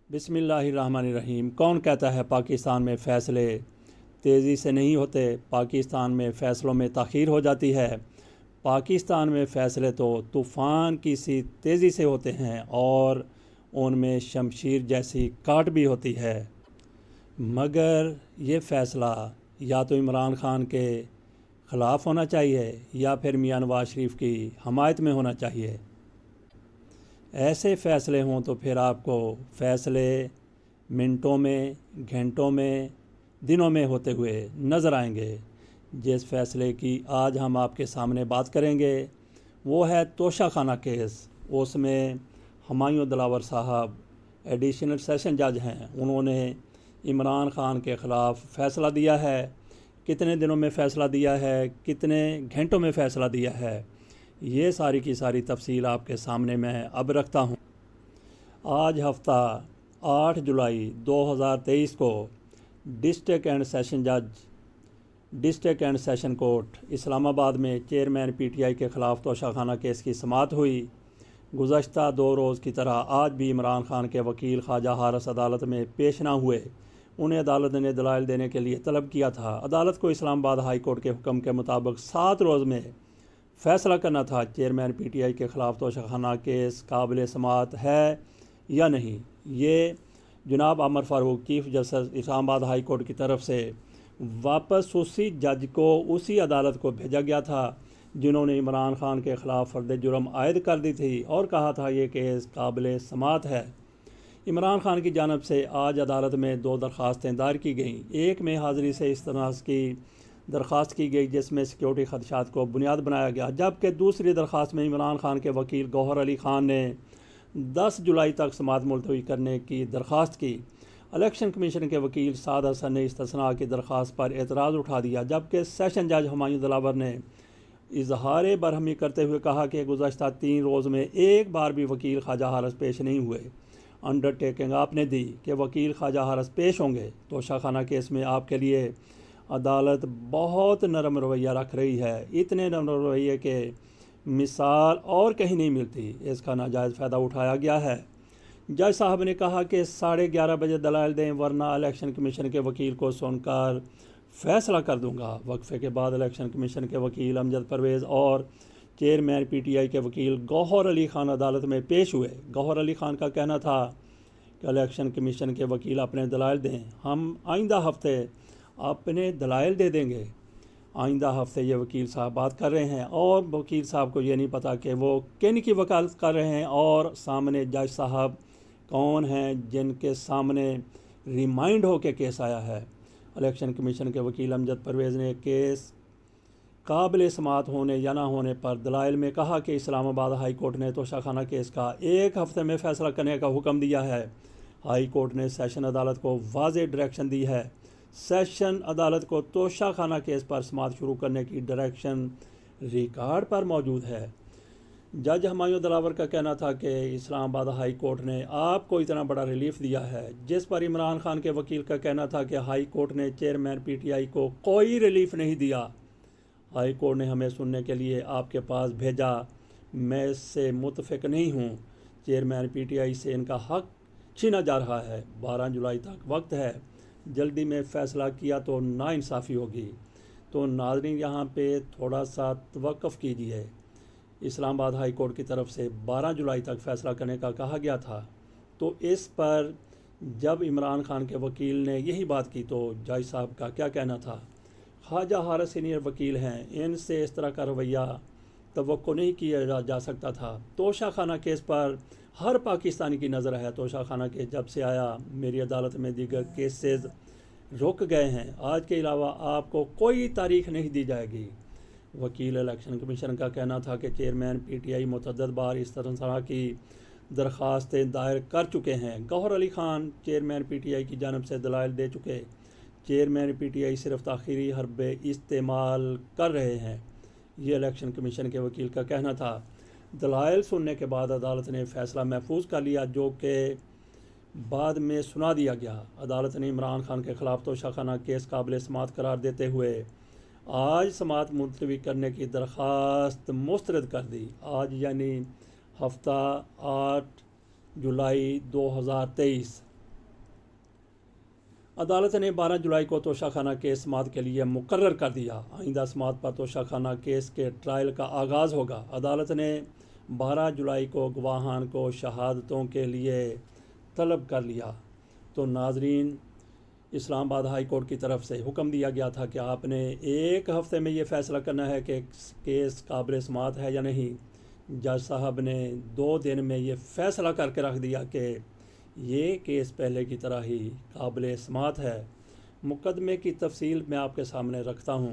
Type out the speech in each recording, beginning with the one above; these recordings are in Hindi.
बिस्मिल्लाहिर्रहमानिर्रहीम। कौन कहता है पाकिस्तान में फ़ैसले तेज़ी से नहीं होते? पाकिस्तान में फ़ैसलों में ताख़ीर हो जाती है। पाकिस्तान में फ़ैसले तो तूफ़ान की सी तेज़ी से होते हैं और उनमें शमशीर जैसी काट भी होती है। मगर ये फ़ैसला या तो इमरान ख़ान के ख़िलाफ़ होना चाहिए या फिर मियां नवाज़ शरीफ की हमायत में होना चाहिए। ऐसे फ़ैसले हों तो फिर आपको फ़ैसले मिनटों में, घंटों में, दिनों में होते हुए नज़र आएंगे। जिस फ़ैसले की आज हम आपके सामने बात करेंगे वो है तोशाखाना केस। उसमें हुमायूं दिलावर साहब एडिशनल सेशन जज हैं, उन्होंने इमरान ख़ान के ख़िलाफ़ फ़ैसला दिया है। कितने दिनों में फ़ैसला दिया है, कितने घंटों में फ़ैसला दिया है, ये सारी की सारी तफसील आपके सामने मैं अब रखता हूँ। आज हफ्ता 8 जुलाई 2023 को district and session court Islamabad में चेयरमैन पीटीआई के ख़िलाफ़ तोशाखाना केस की समाअत हुई। गुज़श्ता 2 रोज़ की तरह आज भी इमरान ख़ान के वकील ख्वाजा हारिस अदालत में पेश ना हुए। उन्हें अदालत ने दलाइल देने के लिए तलब किया था। अदालत को इस्लामाबाद हाई कोर्ट के हुक्म के मुताबिक 7 रोज़ में फ़ैसला करना था चेयरमैन पीटीआई के ख़िलाफ़ तोशाखाना केस काबिल समाअत है या नहीं। ये जनाब Amer Farooq chief justice Islamabad high court की तरफ से वापस उसी जज को, उसी अदालत को भेजा गया था जिन्होंने इमरान ख़ान के ख़िलाफ़ फ़र्द जुर्म आयद कर दी थी और कहा था ये केस काबिल समाअत है। इमरान ख़ान की जानब से आज अदालत में 2 दरख्वास्तें दायर की गईं। एक में हाज़िरी से इस्तनास की दरख्वास्त की गई जिसमें सिक्योरिटी खदशात को बुनियाद बनाया गया, जबकि दूसरी दरख्वास्त में इमरान ख़ान के वकील गौहर अली ख़ान ने 10 जुलाई तक समाअत मुलतवी करने की दरख्वास्त की। इलेक्शन कमीशन के वकील साद हसन ने इस्तिस्ना की दरख्वास्त पर एतराज़ उठा दिया, जबकि सेशन जज हुमायूं दिलावर ने इजहार बरहमी करते हुए कहा कि गुज़श्ता 3 रोज़ में एक बार भी वकील ख्वाजा हारिस पेश नहीं हुए। अंडरटेकिंग आपने दी कि वकील ख्वाजा हारिस पेश होंगे। तोशाखाना केस में आपके लिए अदालत बहुत नरम रवैया रख रही है, इतने नरम रवैये के मिसाल और कहीं नहीं मिलती। इसका नाजायज़ फ़ायदा उठाया गया है। जज साहब ने कहा कि 11:30 बजे दलाइल दें वरना इलेक्शन कमीशन के वकील को सुनकर फ़ैसला कर दूंगा। वक्फे के बाद इलेक्शन कमीशन के वकील अमजद परवेज़ और चेयरमैन पीटीआई के वकील गौहर अली ख़ान अदालत में पेश हुए। गौहर अली ख़ान का कहना था कि इलेक्शन कमीशन के वकील अपने दलाइल दें, हम आइंदा हफ्ते अपने दलाइल दे देंगे। आइंदा हफ्ते ये वकील साहब बात कर रहे हैं और वकील साहब को ये नहीं पता कि वो किन की वकालत कर रहे हैं और सामने जज साहब कौन हैं जिनके सामने रिमाइंड हो के केस आया है। इलेक्शन कमीशन के वकील अमजद परवेज़ ने केस काबिल समाअत होने या ना होने पर दलाइल में कहा कि इस्लामाबाद हाई कोर्ट ने तोशाखाना केस का 1 हफ्ते में फ़ैसला करने का हुक्म दिया है। हाई कोर्ट ने सेशन अदालत को वाज़ेह डायरेक्शन दी है। सेशन अदालत को तोशाखाना केस पर समाअत शुरू करने की डायरेक्शन रिकॉर्ड पर मौजूद है। जज हुमायूं दिलावर का कहना था कि इस्लामाबाद हाई कोर्ट ने आपको इतना बड़ा रिलीफ दिया है, जिस पर इमरान ख़ान के वकील का कहना था कि हाई कोर्ट ने चेयरमैन पीटीआई को कोई रिलीफ नहीं दिया। हाई कोर्ट ने हमें सुनने के लिए आपके पास भेजा, मैं इससे मुतफिक नहीं हूँ। चेयरमैन पीटीआई से इनका हक छीना जा रहा है। 12 जुलाई तक वक्त है, जल्दी में फ़ैसला किया तो नाइंसाफ़ी होगी। तो नाज़रीन यहाँ पे थोड़ा सा तवक्कुफ़ कीजिए। इस्लामाबाद हाई कोर्ट की तरफ से 12 जुलाई तक फ़ैसला करने का कहा गया था, तो इस पर जब इमरान ख़ान के वकील ने यही बात की तो जज साहब का क्या कहना था? ख्वाजा हारिस सीनियर वकील हैं, इनसे इस तरह का रवैया तवक्को नहीं किया जा सकता था। तोशाखाना केस पर हर पाकिस्तानी की नज़र है। तोशाखाना केस जब से आया मेरी अदालत में दीगर केसेस रुक गए हैं। आज के अलावा आपको कोई तारीख नहीं दी जाएगी। वकील इलेक्शन कमीशन का कहना था कि चेयरमैन पीटीआई मुतअद्दिद बार इस तरह की दरख्वास्तें दायर कर चुके हैं। गौहर अली ख़ान चेयरमैन पीटीआई की जानब से दलाइल दे चुके। चेयरमैन पीटीआई सिर्फ ताख़ीरी हरबे इस्तेमाल कर रहे हैं, ये इलेक्शन कमीशन के वकील का कहना था। दलाइल सुनने के बाद अदालत ने फ़ैसला महफूज कर लिया, जो कि बाद में सुना दिया गया। अदालत ने इमरान ख़ान के ख़िलाफ़ तोशाखाना केस काबिल समाअत करार देते हुए आज समाअत मुलतवी करने की दरख्वास्त मुस्तरद कर दी। आज यानी हफ्ता 8 जुलाई 2023 अदालत ने 12 जुलाई को तोशाखाना केस समाअत के लिए मुकर्रर कर दिया। आइंदा समाअत पर तोशाखाना केस के ट्रायल का आगाज़ होगा। अदालत ने 12 जुलाई को गवाहान को शहादतों के लिए तलब कर लिया। तो नाजरीन, इस्लामाबाद हाई कोर्ट की तरफ से हुक्म दिया गया था कि आपने एक हफ़्ते में ये फ़ैसला करना है कि केस काबिल समाअत है या नहीं। जज साहब ने 2 दिन में ये फ़ैसला करके रख दिया कि ये केस पहले की तरह ही काबिल समाअत है। मुकदमे की तफसील मैं आपके सामने रखता हूँ,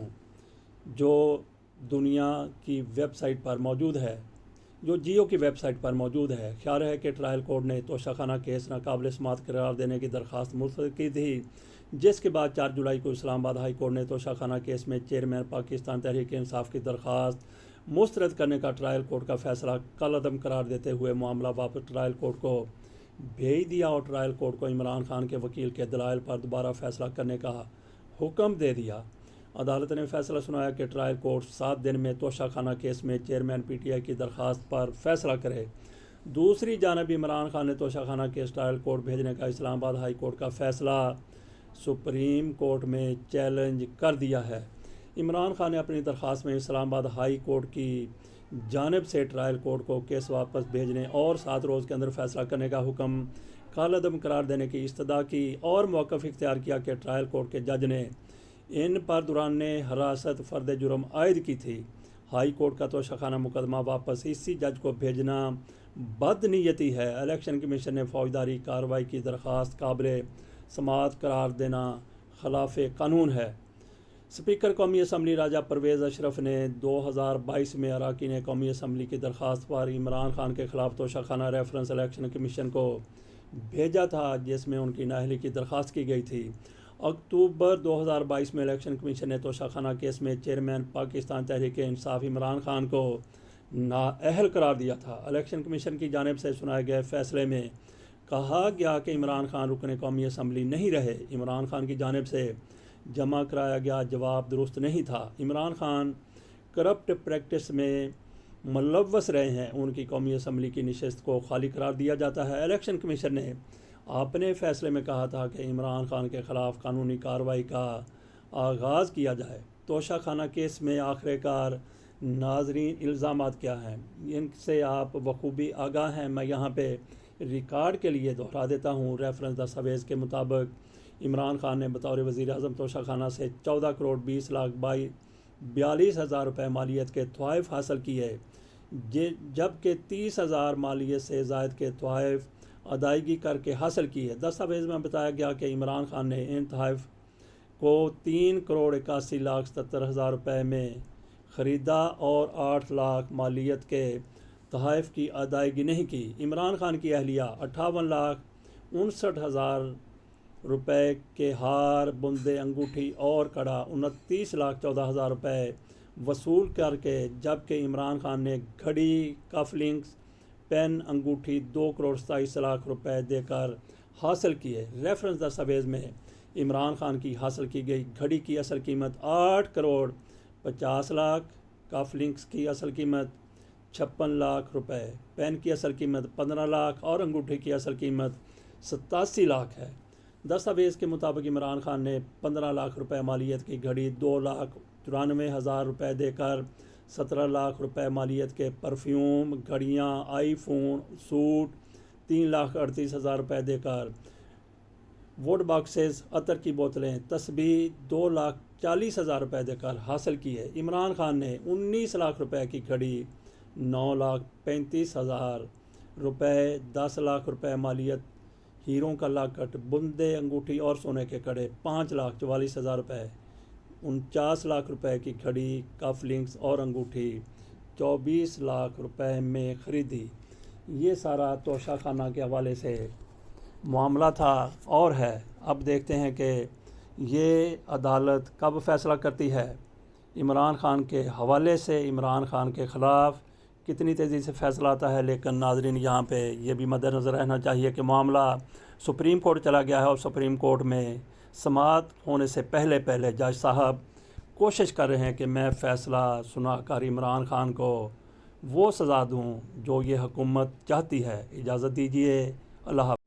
जो दुनिया की वेबसाइट पर मौजूद है, जो जियो की वेबसाइट पर मौजूद है। ख्याल है कि ट्रायल कोर्ट ने तोशाखाना केस नाकाबिल समाअत करार देने की दरख्वास्त मुस्तरद की थी, जिसके बाद 4 जुलाई को इस्लामाबाद हाई कोर्ट ने तोशाखाना केस में चेयरमैन पाकिस्तान तहरीक इंसाफ की दरख्वास्त मुस्तरद करने का ट्रायल कोर्ट का फ़ैसला कलअदम करार देते हुए मामला वापस ट्रायल कोर्ट को भेज दिया और ट्रायल कोर्ट को इमरान खान के वकील के दलाइल पर दोबारा फ़ैसला करने का हुक्म दे दिया। अदालत ने फैसला सुनाया कि ट्रायल कोर्ट 7 दिन में तोशाखाना केस में चेयरमैन PTI की दरख्वास्त पर फैसला करे। दूसरी जानब इमरान खान ने तोशाखाना केस ट्रायल कोर्ट भेजने का इस्लामाबाद हाई कोर्ट का फ़ैसला सुप्रीम कोर्ट में चैलेंज कर दिया है। इमरान खान ने अपनी दरख्वास्त में इस्लामाबाद हाई कोर्ट की जानिब से ट्रायल कोर्ट को केस वापस भेजने और 7 रोज़ के अंदर फ़ैसला करने का हुक्म कालअदम करार देने की इस्तदा की और मौक़िफ़ इख्तियार किया कि ट्रायल कोर्ट के जज ने इन पर दौरान हरासत फ़र्द जुर्म आयद की थी। हाई कोर्ट का तोशाखाना मुकदमा वापस इसी जज को भेजना बदनीयती है। इलेक्शन कमीशन ने फौजदारी कार्रवाई की दरख्वास्त काबिल समाअत करार देना खिलाफ कानून है। स्पीकर कौमी असम्बली राजा परवेज़ अशरफ ने 2022 में अरकान कौमी असम्बली की दरख्वास्त पर इमरान खान के ख़िलाफ़ तोशाखाना रेफरेंस इलेक्शन कमीशन को भेजा था, जिसमें उनकी नाअहली की दरख्वास्त की गई थी। अक्टूबर 2022 में इलेक्शन कमीशन ने तोशाखाना केस में चेयरमैन पाकिस्तान तहरीक इंसाफ इमरान खान को नाअहल करार दिया था। इलेक्शन कमीशन की जानिब से सुनाए गए फ़ैसले में कहा गया कि इमरान खान रुकन कौमी असम्बली नहीं रहे। इमरान खान की जानिब से जमा कराया गया जवाब दुरुस्त नहीं था। इमरान खान करप्ट प्रैक्टिस में मुलव्वस रहे हैं। उनकी कौमी असम्बली की नशस्त को खाली करार दिया जाता है। इलेक्शन कमीशन ने अपने फ़ैसले में कहा था कि इमरान खान के ख़िलाफ़ कानूनी कार्रवाई का आगाज़ किया जाए। तोशाखाना केस में आखिरकार नाजरीन इल्ज़ामात क्या हैं, इनसे आप बखूबी आगाह हैं। मैं यहाँ पे रिकॉर्ड के लिए दोहरा देता हूँ। रेफरेंस दस्तावेज़ के मुताबिक इमरान खान ने बतौर वज़ीर आज़म तोशाखाना से 14 करोड़ 20 लाख 42 हज़ार रुपये मालियत के तोहफ़े हासिल किए, जबकि 30,000 मालियत से ज़ायद के तोहफ़े अदायगी करके हासिल की है। दस्तावेज़ में बताया गया कि इमरान खान ने इन तोहफ़ को 3 करोड़ 81 लाख 77 हज़ार रुपये में ख़रीदा और 8 लाख मालियत के तोहफ़ की अदायगी नहीं की। इमरान खान की अहलिया 58 लाख 59 हज़ार रुपये के हार, बुंदे, अंगूठी और कड़ा 29 लाख 14 हज़ार रुपये वसूल करके, जबकि इमरान खान ने घड़ी, कफलिंग्स, पेन, अंगूठी 2 करोड़ 27 लाख रुपए देकर हासिल किए। रेफरेंस दस्तावेज़ में इमरान खान की हासिल की गई घड़ी की असल कीमत 8 करोड़ 50 लाख, कफलिंग्स की असल कीमत 56 लाख रुपए, पेन की असल कीमत 15 लाख और अंगूठी की असल कीमत 87 लाख है। दस्तावेज़ के मुताबिक इमरान खान ने 15 लाख रुपए मालियत की घड़ी, 2,94,000 रुपये देकर 17 लाख रुपए मालियत के परफ्यूम, घड़ियाँ, आईफोन, सूट 3,38,000 रुपये देकर, वुड बॉक्सेस, अतर की बोतलें, तस्बीह 2,40,000 रुपये देकर हासिल की है। इमरान खान ने 19 लाख रुपए की घड़ी, 9,35,000 रुपये, 10 लाख रुपए मालियत हीरों का लाकट, बुंदे, अंगूठी और सोने के कड़े 5,44,000 रुपये, 49 लाख रुपए की घड़ी, कफलिंग्स और अंगूठी 24 लाख रुपए में ख़रीदी। ये सारा तोशाखाना के हवाले से मामला था और है। अब देखते हैं कि ये अदालत कब फ़ैसला करती है। इमरान खान के हवाले से इमरान खान के ख़िलाफ़ कितनी तेज़ी से फ़ैसला आता है। लेकिन नाजरीन, यहाँ पे ये भी मद्देनज़र रहना चाहिए कि मामला सुप्रीम कोर्ट चला गया है और सुप्रीम कोर्ट में समाअत होने से पहले जज साहब कोशिश कर रहे हैं कि मैं फ़ैसला सुनाकर इमरान खान को वो सज़ा दूँ जो ये हुकूमत चाहती है। इजाज़त दीजिए। अल्लाह।